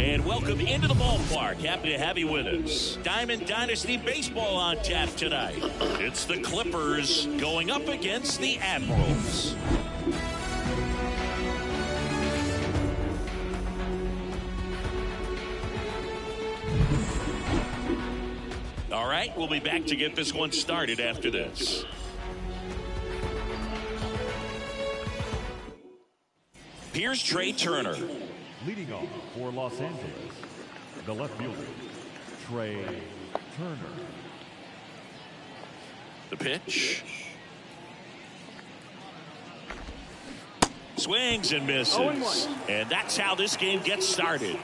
And welcome into the ballpark. Happy to have you with us. Diamond Dynasty Baseball on tap tonight. It's the Clippers going up against the Admirals. All right, we'll be back to get this one started after this. Here's Trey Turner. Leading off for Los Angeles, the left fielder, Trey Turner. The pitch. Swings and misses. And that's how this game gets started.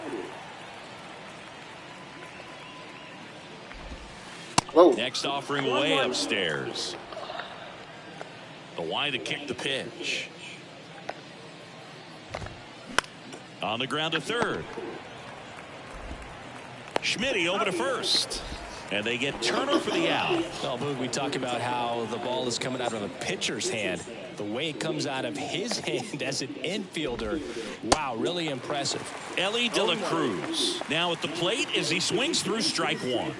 Whoa. Next offering way upstairs. The line to kick the pitch. On the ground to third. Schmitty over to first. And they get Turner for the out. Well, Boog, we talk about how the ball is coming out of the pitcher's hand. The way it comes out of his hand as an infielder. Wow, really impressive. Ellie De La Cruz now at the plate as he swings through strike one.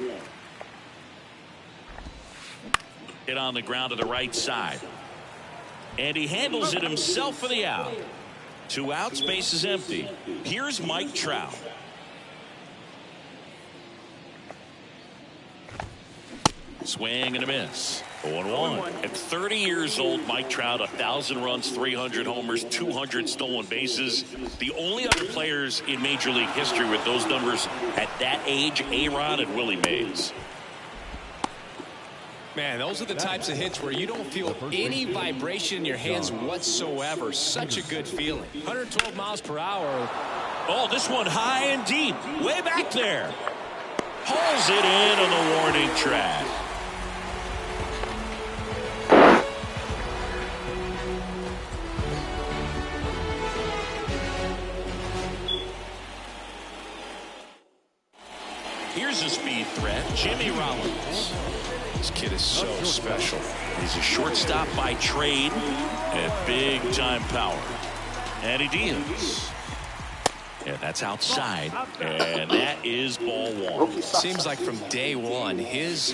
Hit on the ground to the right side. And he handles it himself for the out. 2 outs, base is empty. Here's Mike Trout. Swing and a miss. 0-1. At 30 years old, Mike Trout, 1,000 runs, 300 homers, 200 stolen bases. The only other players in Major League history with those numbers at that age, A-Rod and Willie Mays. Man, those are the types of hits where you don't feel any vibration in your hands whatsoever. Such a good feeling. 112 miles per hour. Oh, this one high and deep. Way back there. Hauls it in on the warning track. Here's a speed threat, Jimmy Rollins. This kid is so special. He's a shortstop by trade and big-time power. And he deals. And that's outside. And that is ball one. Seems like from day one, his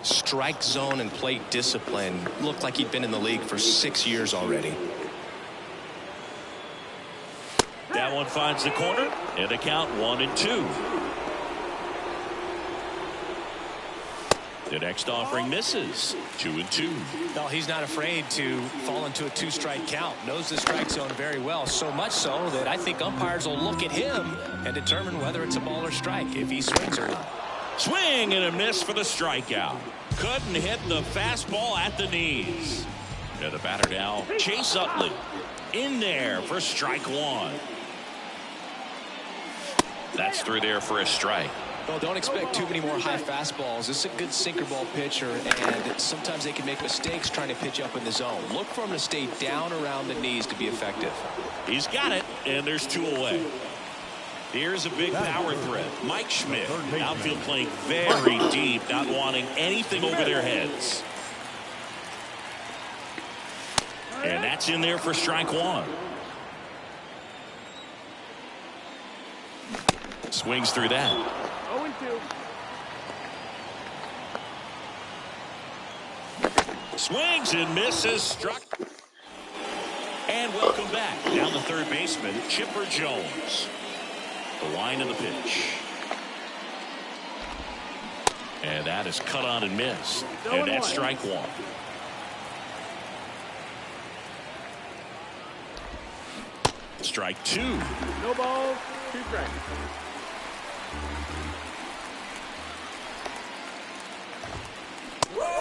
strike zone and plate discipline looked like he'd been in the league for 6 years already. That one finds the corner. And the count 1-2. The next offering misses. 2-2. Well, he's not afraid to fall into a 2-strike count. Knows the strike zone very well. So much so that I think umpires will look at him and determine whether it's a ball or strike if he swings or not. Swing and a miss for the strikeout. Couldn't hit the fastball at the knees. And the batter now, Chase Utley. In there for strike one. That's through there for a strike. Well, don't expect too many more high fastballs. This is a good sinker ball pitcher, and sometimes they can make mistakes trying to pitch up in the zone. Look for him to stay down around the knees to be effective. He's got it, and there's 2 away. Here's a big power threat. Mike Schmidt, outfield playing very deep, not wanting anything over their heads. And that's in there for strike one. Swings through that. 0-2. Swings and misses. Struck. And welcome back. Down the third baseman, Chipper Jones. The line of the pitch. And that is cut on and missed. And that's strike one. Strike two. No balls, 2 strikes.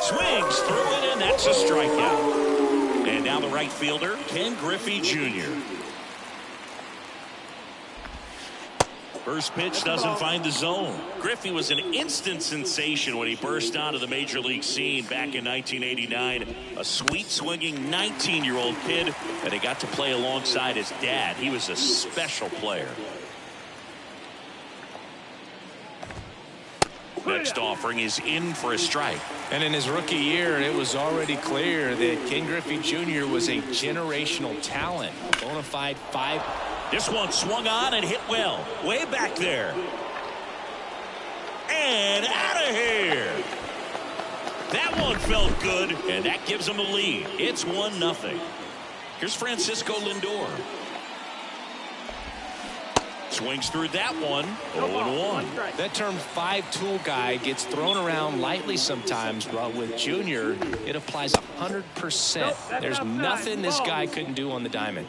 Swings through it, and that's a strikeout. And now the right fielder, Ken Griffey Jr. First pitch doesn't find the zone. Griffey was an instant sensation when he burst onto the major league scene back in 1989. A sweet swinging 19-year-old kid, and he got to play alongside his dad. He was a special player. Next offering is in for a strike. And in his rookie year, it was already clear that Ken Griffey Jr. was a generational talent, a bona fide This one swung on and hit well. Way back there. And out of here. That one felt good, and that gives them a lead. It's 1-0. Here's Francisco Lindor. Swings through that one. 0-1. That term five-tool guy gets thrown around lightly sometimes, but with Junior, it applies 100%. There's nothing this guy couldn't do on the diamond.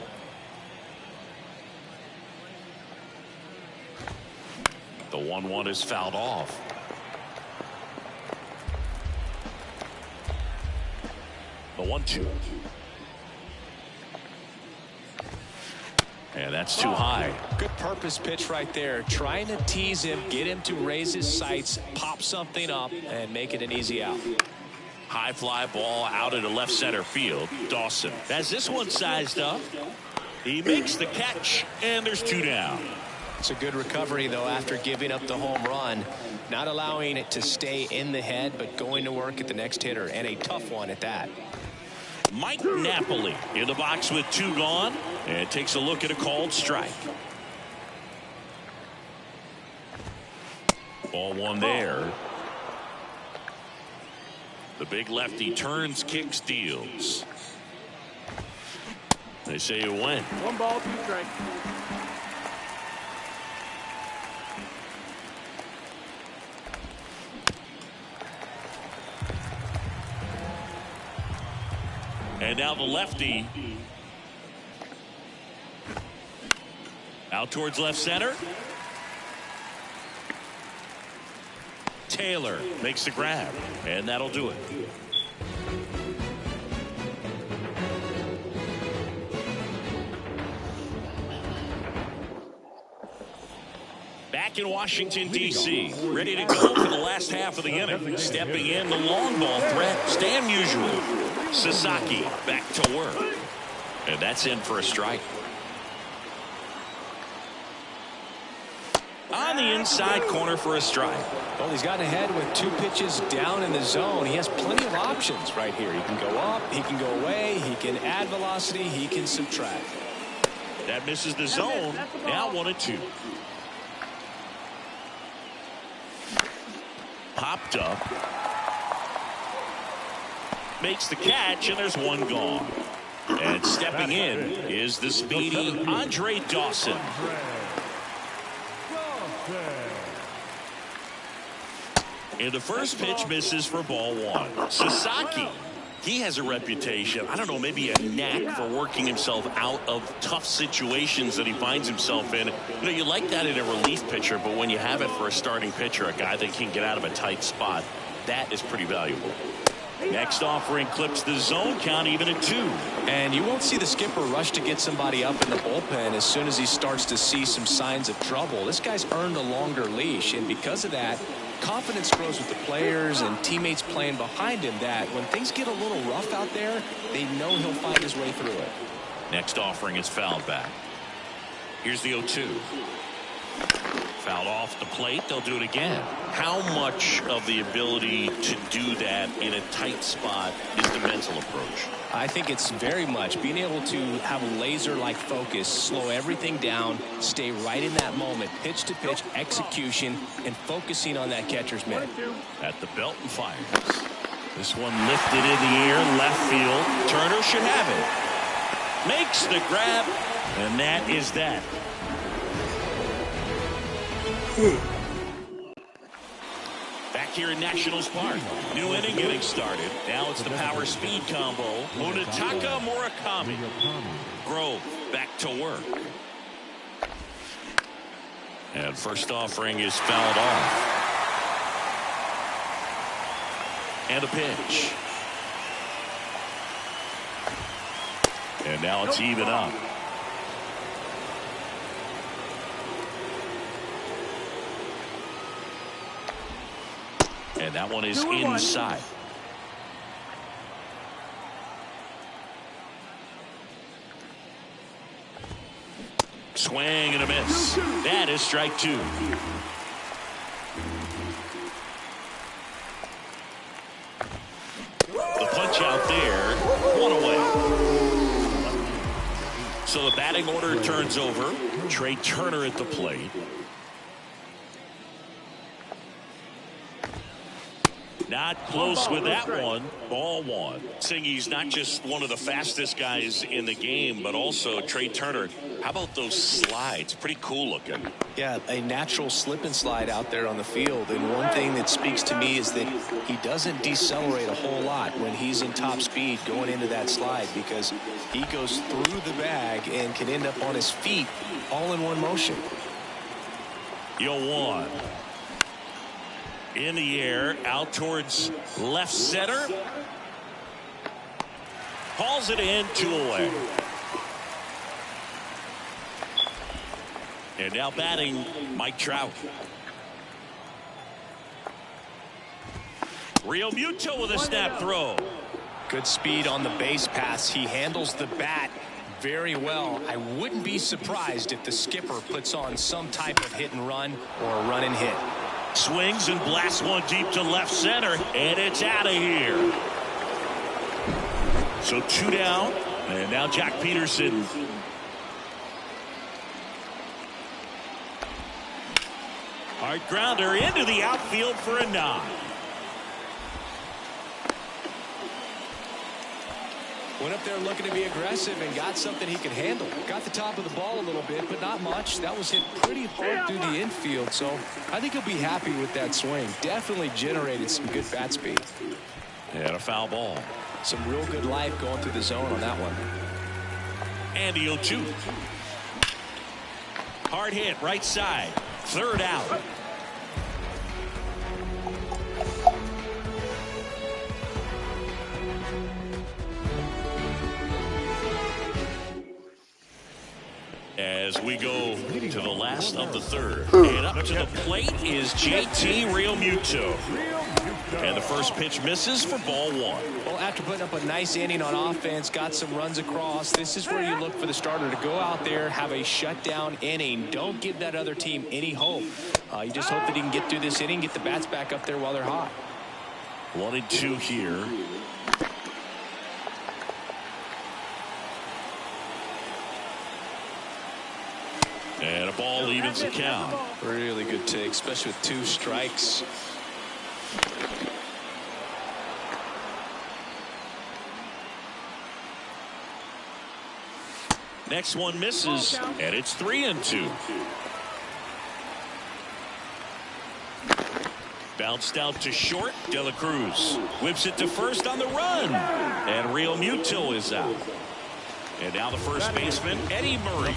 The 1-1 is fouled off. The 1-2. And that's too high. Good purpose pitch right there. Trying to tease him, get him to raise his sights, pop something up, and make it an easy out. High fly ball out into left center field. Dawson has this one sized up. He makes the catch, and there's 2 down. It's a good recovery, though, after giving up the home run. Not allowing it to stay in the head, but going to work at the next hitter, and a tough one at that. Mike Napoli in the box with 2 gone, and takes a look at a called strike. Ball 1 there. The big lefty turns, kicks, deals. They say it went. 1 ball, 2 strikes. And now the lefty out towards left center. Taylor makes the grab, and that'll do it. Back in Washington, D.C., ready to go for the last half of the inning. Stepping in the long ball threat, Stan Musial. Sasaki back to work. And that's in for a strike. On the inside corner for a strike. Well, he's gotten ahead with 2 pitches down in the zone. He has plenty of options right here. He can go up, he can go away, he can add velocity, he can subtract. That misses the zone. Now 1-2. Popped up. Makes the catch, and there's 1 gone. And stepping in is the speedy Andre Dawson. And the first pitch misses for ball 1. Sasaki, he has a reputation, I don't know, maybe a knack for working himself out of tough situations that he finds himself in. You know, you like that in a relief pitcher, but when you have it for a starting pitcher, a guy that can get out of a tight spot, that is pretty valuable. Next offering clips the zone count even at 2. And you won't see the skipper rush to get somebody up in the bullpen as soon as he starts to see some signs of trouble. This guy's earned a longer leash, and because of that, confidence grows with the players and teammates playing behind him, that when things get a little rough out there, they know he'll find his way through it. Next offering is fouled back. Here's the 0-2. Fouled off the plate. They'll do it again. How much of the ability to do that in a tight spot is the mental approach? I think it's very much being able to have a laser-like focus, slow everything down, stay right in that moment, pitch-to-pitch execution, and focusing on that catcher's mitt. At the belt and fires. This one lifted in the air, left field. Turner should have it. Makes the grab, and that is that. Back here in Nationals Park. New inning getting started. Now it's the power speed combo. Munetaka Murakami. Grove back to work. And first offering is fouled off. And a pitch. And now it's even up. And that one is inside. Swing and a miss. That is strike 2. The punch out there. 1 away. So the batting order turns over. Trey Turner at the plate. Not close with that one. Ball one. Saying he's not just one of the fastest guys in the game, but also Trey Turner. How about those slides? Pretty cool looking. Yeah, a natural slip and slide out there on the field. And one thing that speaks to me is that he doesn't decelerate a whole lot when he's in top speed going into that slide, because he goes through the bag and can end up on his feet all in one motion. 0-1. In the air, out towards left center. Hauls it in, 2 away. And now batting, Mike Trout. Realmuto with a snap throw. Good speed on the base pass. He handles the bat very well. I wouldn't be surprised if the skipper puts on some type of hit and run or a run and hit. Swings and blasts one deep to left center, and it's out of here. So 2 down, and now Jack Peterson. Hard grounder into the outfield for a knock. Went up there looking to be aggressive and got something he could handle. Got the top of the ball a little bit, but not much. That was hit pretty hard through the infield, so I think he'll be happy with that swing. Definitely generated some good bat speed. And a foul ball. Some real good life going through the zone on that one. And the 0-2. Hard hit, right side. 3rd out. As we go to the last of the 3rd. And up to the plate is JT Realmuto. And the first pitch misses for ball 1. Well, after putting up a nice inning on offense, got some runs across, this is where you look for the starter to go out there, have a shutdown inning. Don't give that other team any hope. You just hope that he can get through this inning, get the bats back up there while they're hot. 1-2 here. And a ball evens the count. Really good take, especially with 2 strikes. Next one misses, and it's 3-2. Bounced out to short. De La Cruz whips it to first on the run. And Realmuto is out. And now the first baseman, Eddie Murray.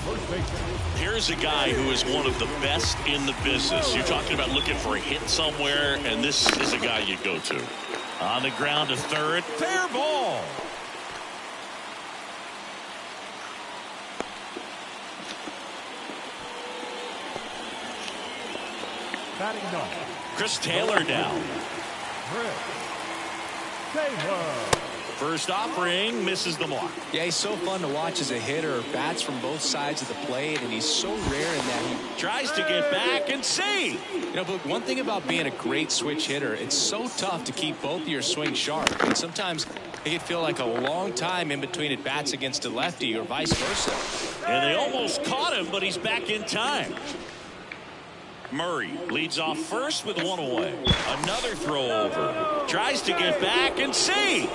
Here's a guy who is one of the best in the business. You're talking about looking for a hit somewhere, and this is a guy you go to. On the ground to 3rd. Fair ball. Batting done. Chris Taylor down. First offering misses the mark. Yeah, he's so fun to watch as a hitter. Bats from both sides of the plate, and he's so rare in that he tries to get back and see. You know, but one thing about being a great switch hitter, it's so tough to keep both of your swings sharp. And sometimes it can feel like a long time in between at bats against a lefty or vice versa. And they almost caught him, but he's back in time. Murray leads off first with 1 away. Another throw over. Tries to get back and see.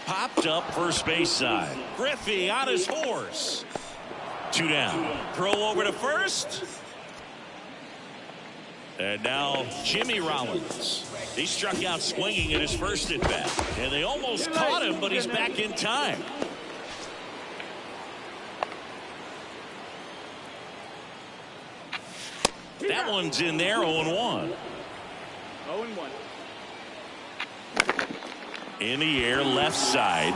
Popped up first base side. Griffey on his horse. 2 down. Throw over to first. And now Jimmy Rollins. He struck out swinging at his first at bat. And they almost caught him, but he's back in time. That one's in there, 0-1. 0-1. In the air, left side.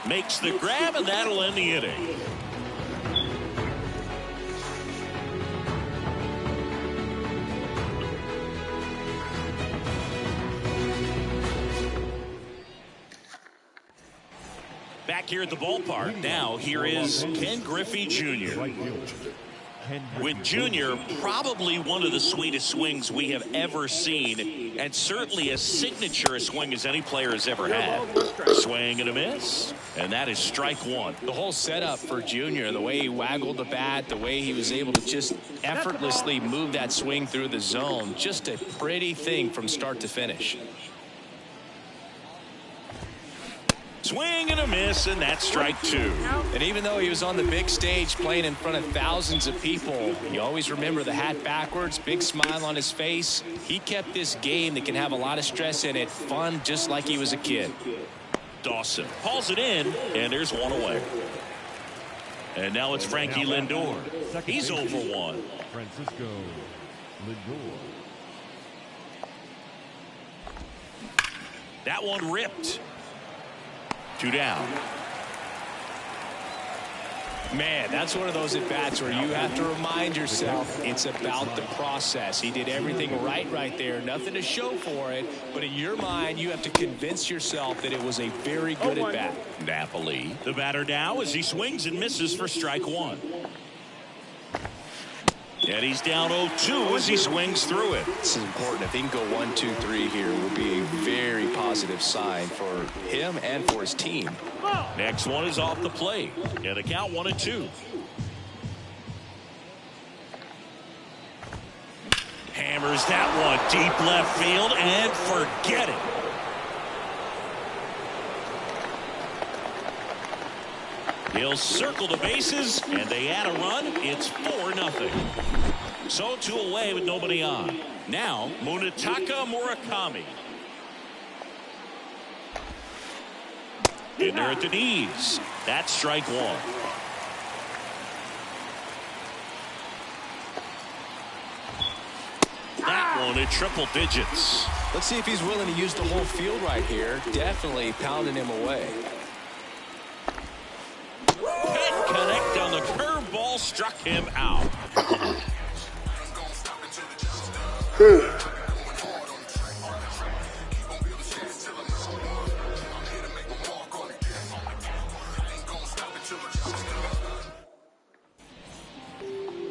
Makes the grab, and that'll end the inning. Back here at the ballpark now, here is Ken Griffey Jr. With Junior, probably one of the sweetest swings we have ever seen, and certainly as signature a swing as any player has ever had. Swing and a miss, and that is strike one. The whole setup for Junior, the way he waggled the bat, the way he was able to just effortlessly move that swing through the zone, just a pretty thing from start to finish. Swing and a miss, and that's strike two. And even though he was on the big stage playing in front of thousands of people, you always remember the hat backwards, big smile on his face. He kept this game that can have a lot of stress in it fun, just like he was a kid. Dawson hauls it in, and there's one away. And now it's Frankie Lindor. He's 0 for 1. Francisco Lindor. That one ripped. 2 down. Man, that's one of those at-bats where you have to remind yourself it's about the process. He did everything right there. Nothing to show for it. But in your mind, you have to convince yourself that it was a very good at-bat. Napoli, the batter now as he swings and misses for strike one. And he's down 0-2 as he swings through it. This is important. If he can go 1, 2, 3 here, it will be a very positive sign for him and for his team. Next one is off the plate. And the count 1-2. Hammers that one deep left field and forget it. He'll circle the bases, and they add a run. It's 4-0. So 2 away with nobody on. Now, Munetaka Murakami. In there at the knees. That's strike one. That one at triple digits. Let's see if he's willing to use the whole field right here. Definitely pounding him away. Can't connect on the curveball, struck him out.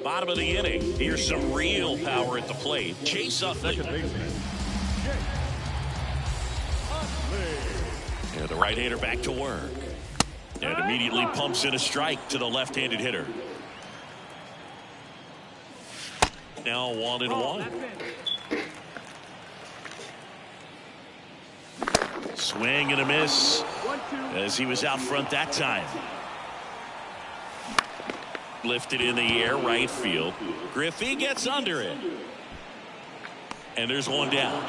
Bottom of the inning. Here's some real power at the plate. Chase Utley. And the right-hander back to work. And immediately pumps in a strike to the left-handed hitter. Now 1-1. Swing and a miss as he was out front that time. Lifted in the air, right field. Griffey gets under it. And there's one down.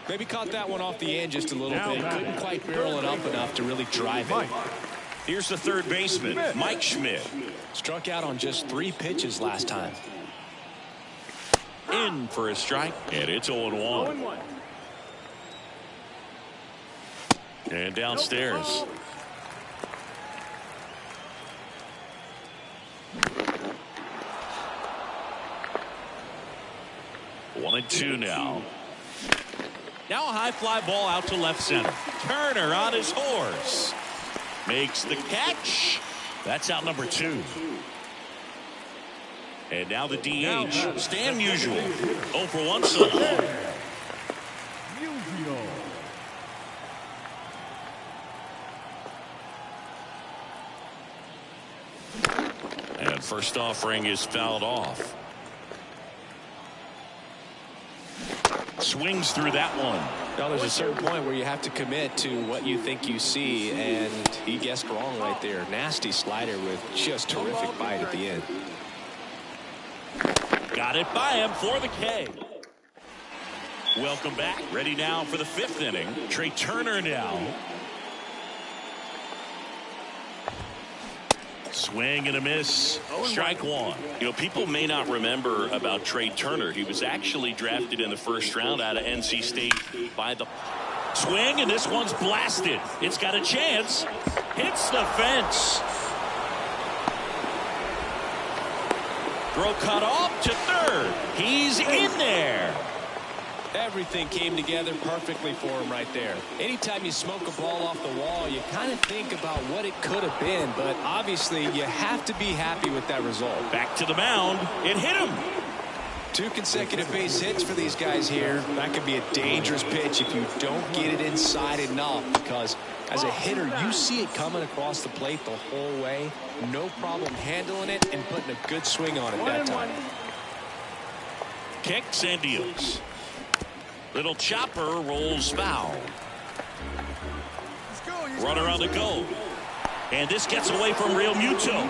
Maybe caught that one off the end just a little bit. Couldn't quite barrel it up enough to really drive it. Here's the third baseman, Mike Schmidt. Struck out on just 3 pitches last time. In for a strike, and it's 0-1. And downstairs. One and two now. Now a high fly ball out to left center. Turner on his horse. Makes the catch. That's out number 2. And now the DH, Stan Musial. 0 for 1 so far. And first offering is fouled off. Swings through that one. Now there's a certain point where you have to commit to what you think you see, and he guessed wrong right there. Nasty slider with just terrific bite at the end. Got it by him for the K. Welcome back. Ready now for the 5th inning. Trey Turner now. Swing and a miss. Strike one. You know, people may not remember about Trey Turner. He was actually drafted in the 1st round out of NC State by the swing, and this one's blasted. It's got a chance. Hits the fence. Throw cut off to third. He's in there. Everything came together perfectly for him right there. Anytime you smoke a ball off the wall, you kind of think about what it could have been, but obviously you have to be happy with that result. Back to the mound. It hit him. 2 consecutive base hits for these guys here. That could be a dangerous pitch if you don't get it inside enough, because as a hitter, you see it coming across the plate the whole way. No problem handling it and putting a good swing on it that time. Kicks and deals. Little chopper rolls foul. Runner on the go. And this gets away from RealMuto.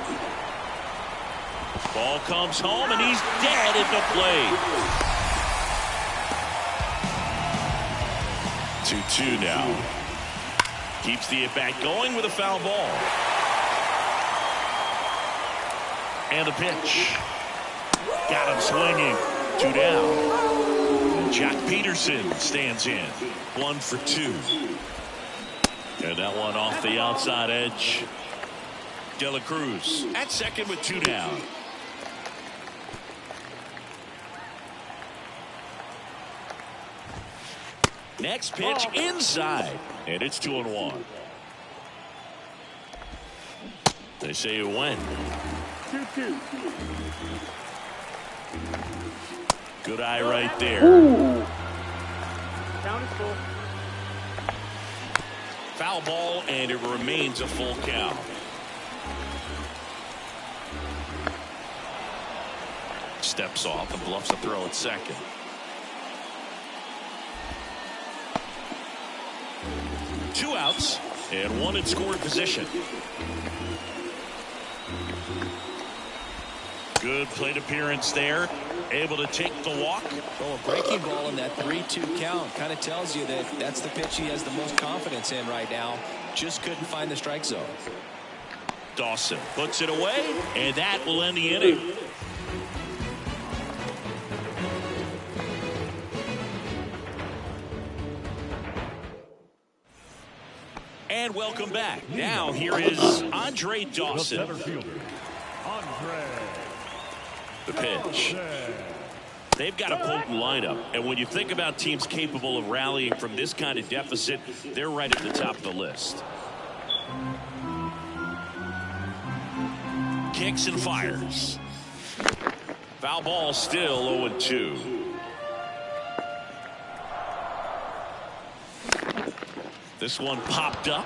Ball comes home, and he's dead at the plate. 2-2 now. Keeps the at-bat going with a foul ball. And the pitch. Got him swinging. 2 down. Jack Peterson stands in. 1 for 2. And that one off the outside edge. De La Cruz at second with 2 down. Next pitch inside. And it's 2-1. They say it went. 2-2. Good eye right there. Count is full. Foul ball, and it remains a full count. Steps off and bluffs a throw at second. Two outs and one in scoring position. Good plate appearance there. Able to take the walk. Well, a breaking ball in that 3-2 count kind of tells you that that's the pitch he has the most confidence in right now. Just couldn't find the strike zone. Dawson puts it away, and that will end the inning. And welcome back. Now here is Andre Dawson. The pitch. They've got a potent lineup, and when you think about teams capable of rallying from this kind of deficit, they're right at the top of the list. Kicks and fires. Foul ball, still 0-2. This one popped up.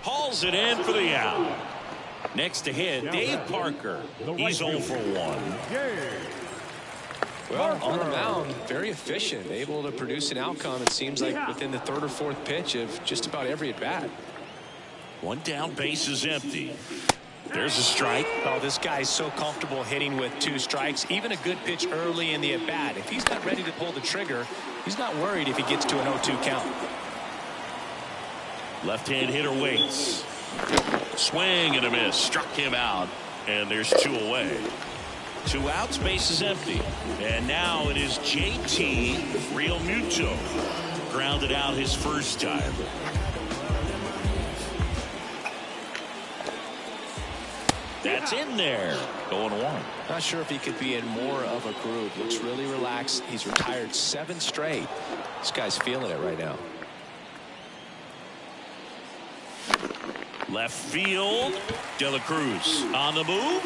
Hauls it in for the out. Next to hit, Dave Parker. He's 0 for 1. Well, on the mound, very efficient, able to produce an outcome, it seems like, within the 3rd or 4th pitch of just about every at-bat. One down, base is empty. There's a strike. Oh, this guy's so comfortable hitting with 2 strikes. Even a good pitch early in the at-bat. If he's not ready to pull the trigger, he's not worried if he gets to an 0-2 count. Left-hand hitter waits. Swing and a miss. Struck him out. And there's 2 away. 2 outs, base is empty. And now it is JT RealMuto. Grounded out his first time. That's in there. 0-1. Not sure if he could be in more of a groove. Looks really relaxed. He's retired 7 straight. This guy's feeling it right now. Left field. De La Cruz on the move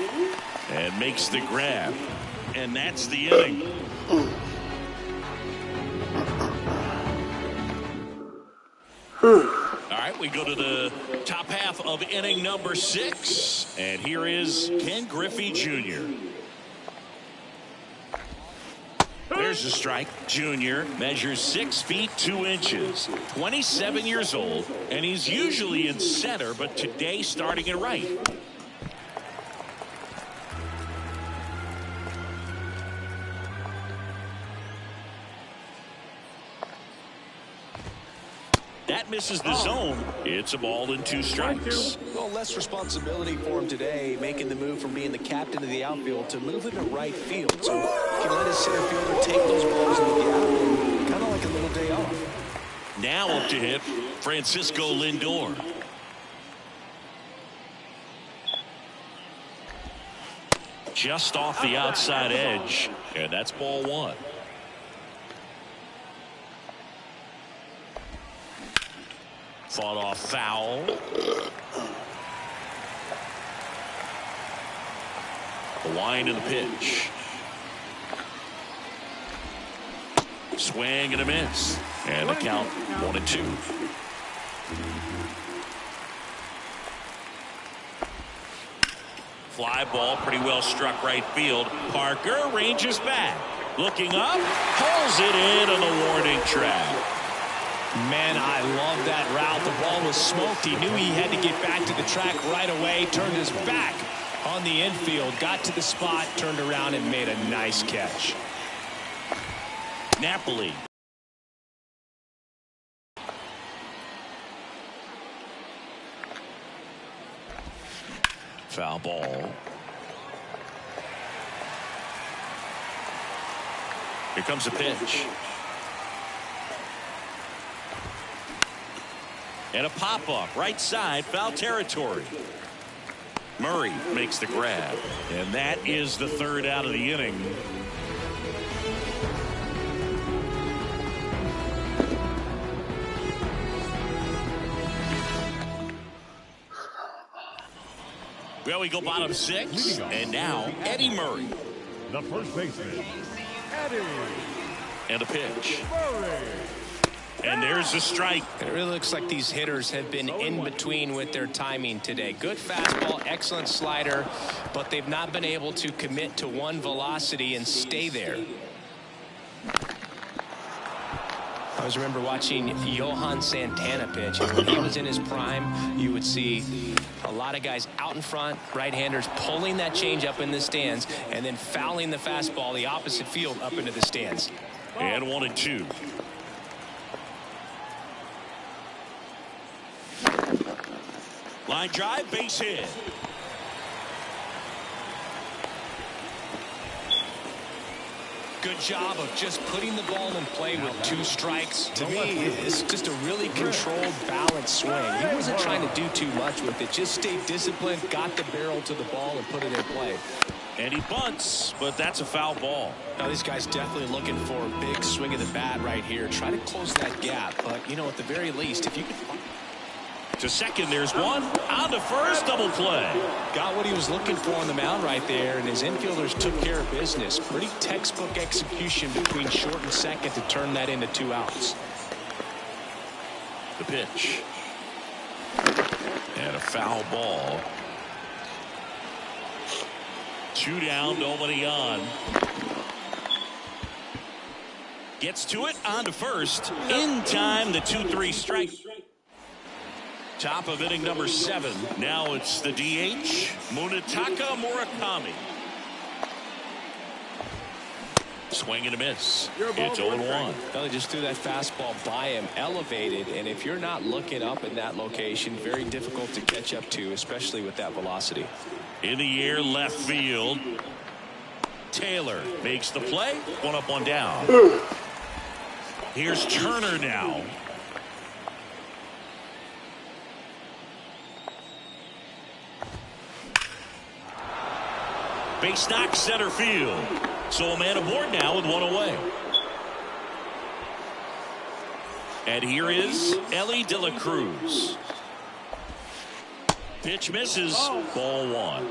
and makes the grab. And that's the inning. All right, we go to the top half of inning number 6. And here is Ken Griffey Jr. There's a strike. Junior measures 6 feet 2 inches, 27 years old, and he's usually in center, but today starting at right. That misses the zone. It's a ball and 2 strikes. Well, less responsibility for him today, making the move from being the captain of the outfield to moving to right field. So he can let his center fielder take those balls in the gap, kind of like a little day off. Now up to hit Francisco Lindor. Just off the outside edge, and that's ball 1. Fought off foul. The wind and the pitch. Swing and a miss. And the count 1-2. Fly ball pretty well struck right field. Parker ranges back. Looking up. Pulls it in on the warning track. Man, I love that route. The ball was smoked. He knew he had to get back to the track right away. Turned his back on the infield. Got to the spot. Turned around and made a nice catch. Napoli. Foul ball. Here comes a pitch. And a pop-up right side, foul territory. Murray makes the grab. And that is the third out of the inning. Well, we go bottom six, and now Eddie Murray. The first baseman, Eddie. And a pitch. Murray. And there's a strike. It really looks like these hitters have been in between with their timing today. Good fastball, excellent slider, but they've not been able to commit to one velocity and stay there. I always remember watching Johan Santana pitch, and when he was in his prime, you would see a lot of guys out in front, right-handers pulling that change up in the stands and then fouling the fastball the opposite field up into the stands. And 1-2. Line drive, base hit. Good job of just putting the ball in play with 2 strikes. To me, it's just a really controlled, balanced swing. He wasn't trying to do too much with it. Just stayed disciplined, got the barrel to the ball, and put it in play. And he bunts, but that's a foul ball. Now, these guys definitely looking for a big swing of the bat right here. Try to close that gap. But, you know, at the very least, if you could... To second, there's one. On to first, double play. Got what he was looking for on the mound right there, and his infielders took care of business. Pretty textbook execution between short and second to turn that into 2 outs. The pitch. And a foul ball. 2 down, nobody on. Gets to it, on to first. In time, the 2-3 strike. Top of inning number 7. Now it's the DH, Munetaka Murakami. Swing and a miss. It's 0-1. Well, they just threw that fastball by him, elevated, and if you're not looking up in that location, very difficult to catch up to, especially with that velocity. In the air, left field. Taylor makes the play. 1 up, 1 down. Here's Turner now. Base knock, center field. So a man aboard now with 1 away. And here is Ellie De La Cruz. Pitch misses. Ball 1.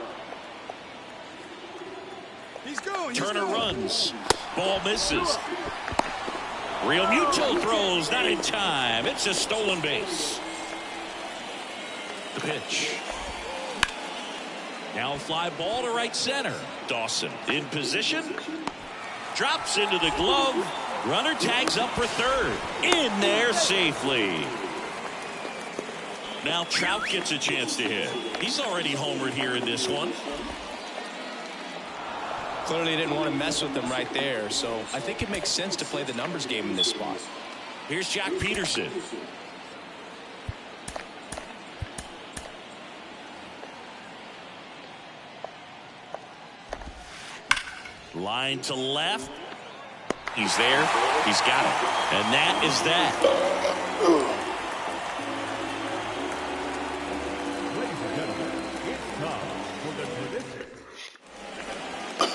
Turner runs. Ball misses. Real Muto throws, not in time. It's a stolen base. The pitch. Now a fly ball to right center. Dawson in position. Drops into the glove. Runner tags up for third. In there safely. Now Trout gets a chance to hit. He's already homered here in this one. Clearly didn't want to mess with them right there, so I think it makes sense to play the numbers game in this spot. Here's Jack Peterson. Line to left. He's there. He's got it. And that is that. Ladies and gentlemen, it's time for the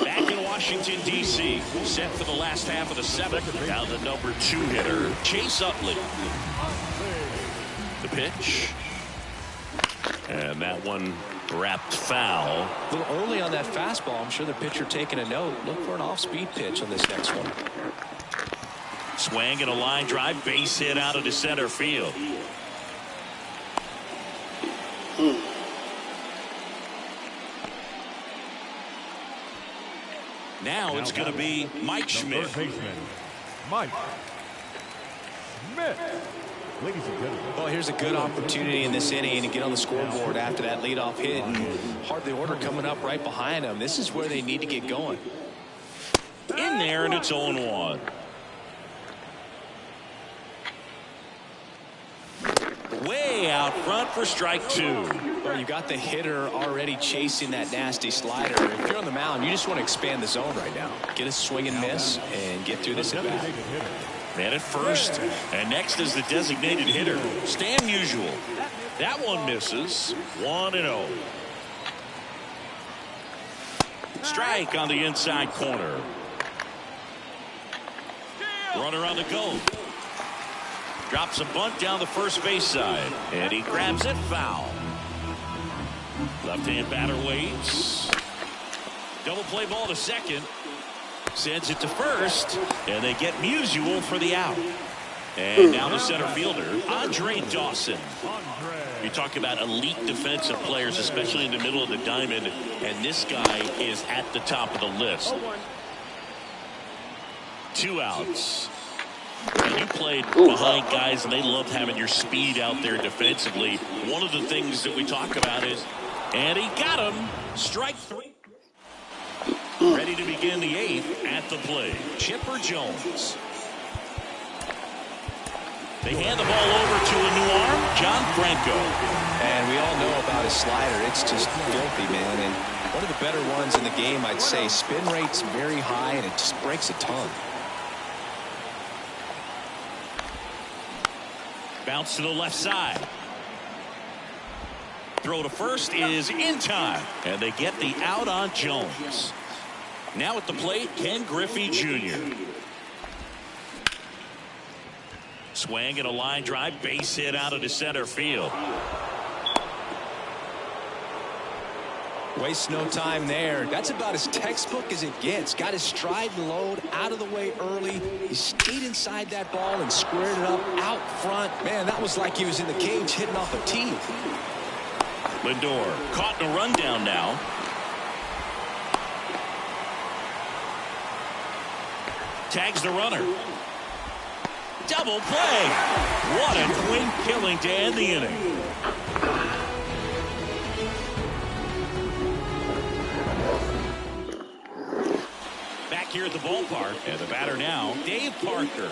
Back in Washington, D.C. Set for the last half of the 7th. Now the number 2 hitter, Chase Utley. The pitch. And that one wrapped foul. A little early on that fastball. I'm sure the pitcher taking a note. Look for an off-speed pitch on this next one. Swing and a line drive, base hit out into center field. Now it's going to be Mike Schmidt. Third baseman, Mike Schmidt. Ladies and gentlemen. Well, here's a good opportunity in this inning to get on the scoreboard after that leadoff hit, and hardly order coming up right behind them. This is where they need to get going. In there, and it's 0-1. Way out front for strike two. Well, you got the hitter already chasing that nasty slider. If you're on the mound, you just want to expand the zone right now. Get a swing and miss and get through this at bat. Man at first, and next is the designated hitter, Stan Musial. That one misses. 1-0. Strike on the inside corner. Runner on the go. Drops a bunt down the first base side, and he grabs it foul. Left-hand batter waits. Double play ball to second. Sends it to first, and they get Musial for the out. And now the center fielder, Andre Dawson. You talk about elite defensive players, especially in the middle of the diamond, and this guy is at the top of the list. 2 outs. And you played behind guys, and they love having your speed out there defensively. One of the things that we talk about is, and he got him. Strike 3. Ready to begin the 8th at the plate. Chipper Jones. They hand the ball over to a new arm, John Franco. And we all know about his slider. It's just filthy, man. And one of the better ones in the game, I'd say. Spin rate's very high, and it just breaks a ton. Bounce to the left side. Throw to first is in time, and they get the out on Jones. Now at the plate, Ken Griffey Jr. Swing and a line drive, base hit out into center field. Wastes no time there. That's about as textbook as it gets. Got his stride and load out of the way early. He stayed inside that ball and squared it up out front. Man, that was like he was in the cage hitting off a tee. Lindor caught in a rundown now. Tags the runner. Double play. What a clean killing to end the inning. Back here at the ballpark, and the batter now, Dave Parker.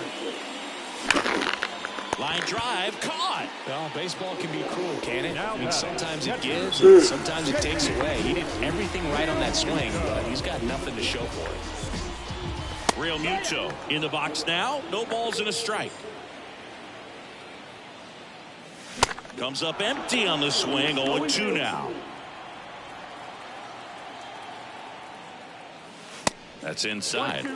Line drive, caught. Well, baseball can be cruel, can it? I mean, sometimes it gives, and sometimes it takes away. He did everything right on that swing, but he's got nothing to show for it. Real Muto in the box now. No balls and a strike. Comes up empty on the swing. 0-2 now. That's inside.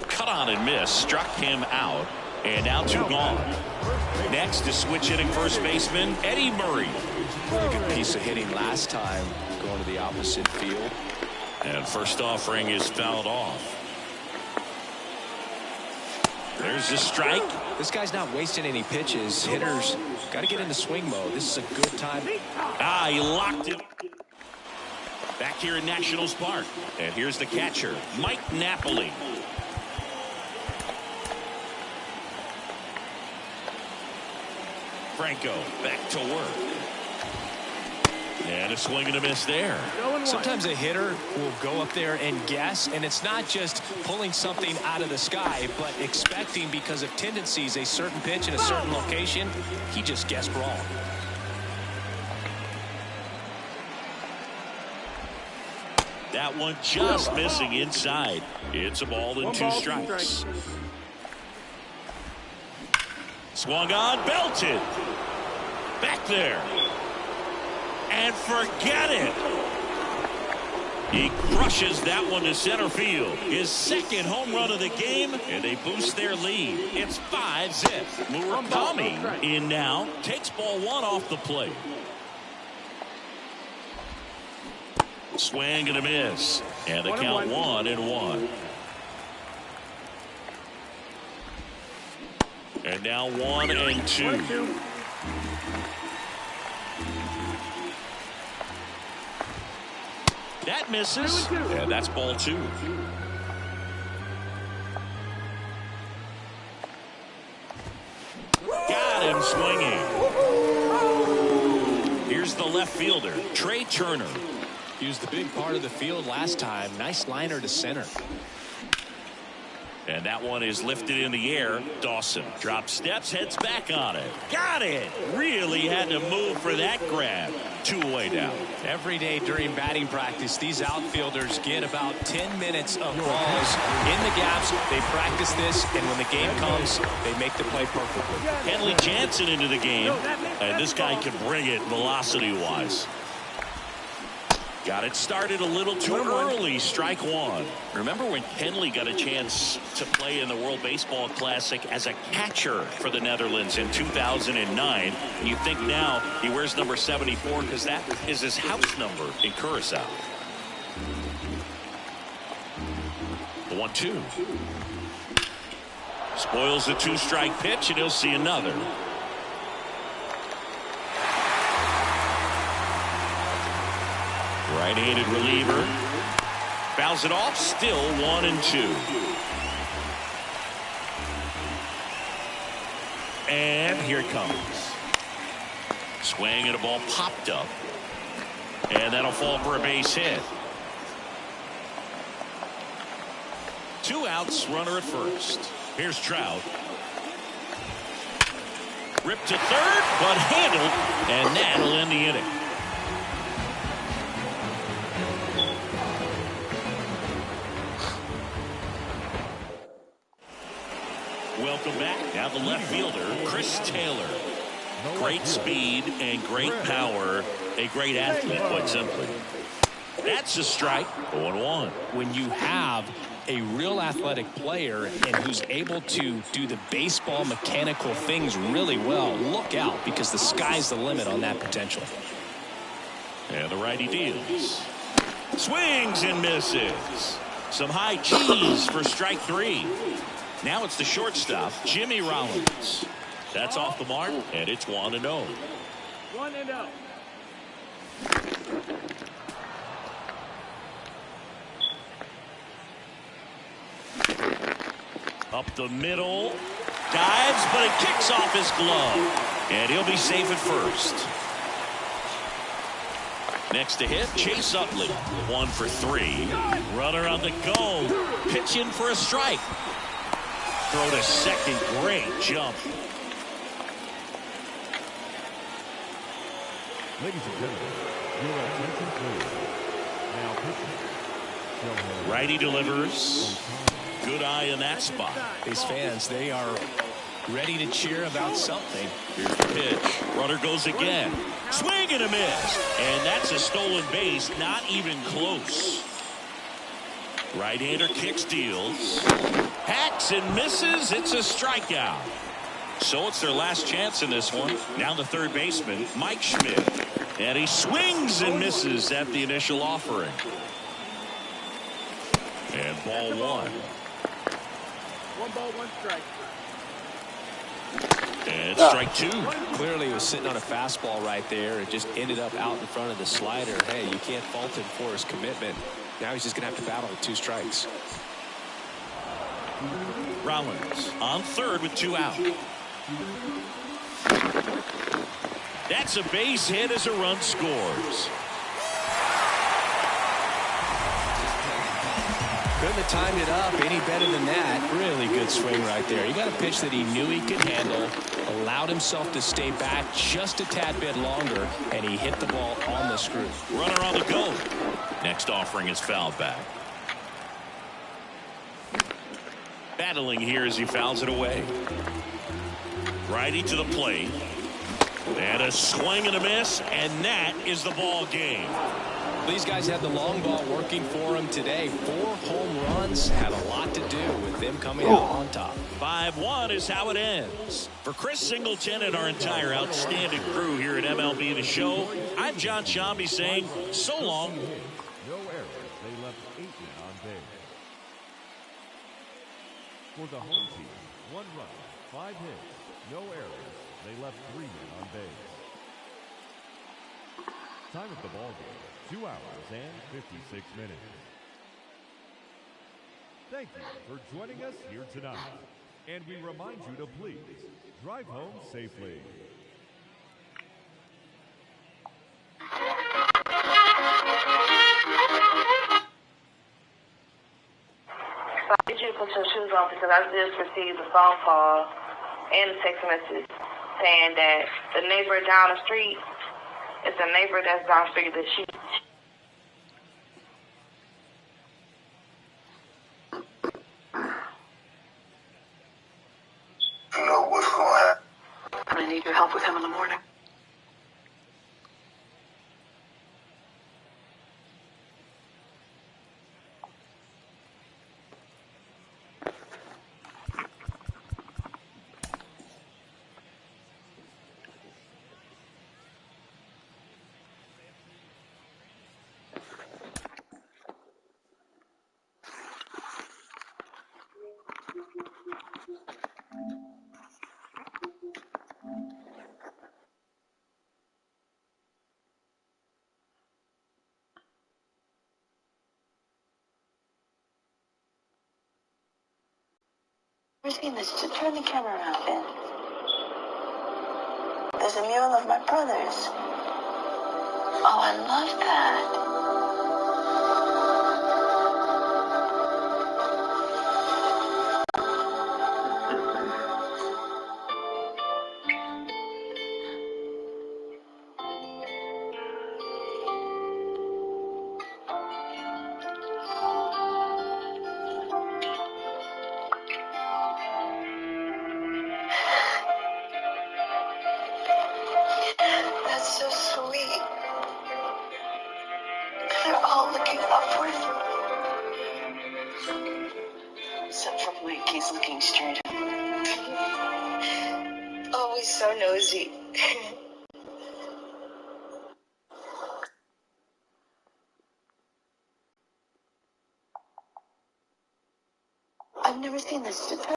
Cut on and miss. Struck him out. And now 2 gone. Next is switch hitting first baseman Eddie Murray. Really good piece of hitting last time, going to the opposite field. And first offering is fouled off. There's the strike. This guy's not wasting any pitches. Hitters got to get into swing mode. This is a good time. He locked it. Back here in Nationals Park. And here's the catcher, Mike Napoli. Franco back to work. And a swing and a miss there. Sometimes a hitter will go up there and guess, and it's not just pulling something out of the sky, but expecting, because of tendencies, a certain pitch in a certain location. He just guessed wrong. That one just missing inside. It's a ball and 2 strikes. Swung on, belted. Back there. And forget it. He crushes that one to center field. His second home run of the game, and they boost their lead. It's 5-zip. Murakami in now. Takes ball one off the plate. Swing and a miss. And the count 1-1. And now 1-2. That misses. And that's ball 2. Got him swinging. Here's the left fielder, Trey Turner. He was the big part of the field last time. Nice liner to center. And that one is lifted in the air. Dawson drops steps, heads back on it. Got it. Really had to move for that grab. 2-away now. Every day during batting practice, these outfielders get about 10 minutes of balls in the gaps. They practice this, and when the game comes, they make the play perfectly. Kenley Jansen into the game, and this guy can bring it velocity-wise. Got it started a little too early. Strike one. Remember when Kenley got a chance to play in the World Baseball Classic as a catcher for the Netherlands in 2009? And you think now he wears number 74 because that is his house number in Curacao. The 1-2. Spoils the 2-strike pitch, and he'll see another. Right-handed reliever. Fouls it off. Still 1-2. And here it comes. Swing and a ball popped up. And that'll fall for a base hit. 2 outs, runner at first. Here's Trout. Ripped to third, but handled. And that'll end the inning. Welcome back. Now the left fielder, Chris Taylor. Great speed and great power. A great athlete, quite simply. That's a strike. 0-1. When you have a real athletic player and who's able to do the baseball mechanical things really well, look out, because the sky's the limit on that potential. And the righty deals. Swings and misses. Some high cheese for strike 3. Now it's the shortstop, Jimmy Rollins. That's off the mark, and it's 1-0. 1-0. Up the middle. Dives, but it kicks off his glove. And he'll be safe at first. Next to hit, Chase Utley. 1 for 3. Runner on the go. Pitch in for a strike. Throw to second. Great jump. Ladies and gentlemen, your attention please. Now pitching. Righty delivers. Good eye in that spot. These fans, they are ready to cheer about something. Here's the pitch. Runner goes again. Swing and a miss. And that's a stolen base. Not even close. Right-hander kicks, deals. Hacks and misses. It's a strikeout. So it's their last chance in this one. Down the third baseman, Mike Schmidt. And he swings and misses at the initial offering. And ball 1. 1 ball, 1 strike. And strike 2. Clearly he was sitting on a fastball right there. It just ended up out in front of the slider. Hey, you can't fault him for his commitment. Now he's just going to have to battle with 2 strikes. Rollins on third with 2 out. That's a base hit as a run scores. Couldn't have timed it up any better than that. Really good swing right there. He got a pitch that he knew he could handle, allowed himself to stay back just a tad bit longer, and he hit the ball on the screw. Runner on the go. Next offering is fouled back. Battling here as he fouls it away. Righty to the plate. And a swing and a miss, and that is the ball game. These guys had the long ball working for them today. 4 home runs had a lot to do with them coming out on top. 5-1 is how it ends. For Chris Singleton and our entire outstanding crew here at MLB The Show, I'm John Shambi saying so long. No errors. They left 8 men on base. For the home team, 1 run, 5 hits, no errors. They left 3 men on base. Time of the ball game, 2 hours and 56 minutes. Thank you for joining us here tonight. And we remind you to please drive home safely. So I need you to put your shoes on because I just received a phone call and a text message saying that the neighbor down the street is the neighbor that's down the street that she. You know what's going to happen. I'm going to need your help with him in the morning. Ever seen this? Just turn the camera around, Ben. There's a mural of my brother's. Oh, I love that. That's so sweet. They're all looking upward. Except for Mike, he's looking straight up. Always so nosy. I've never seen this.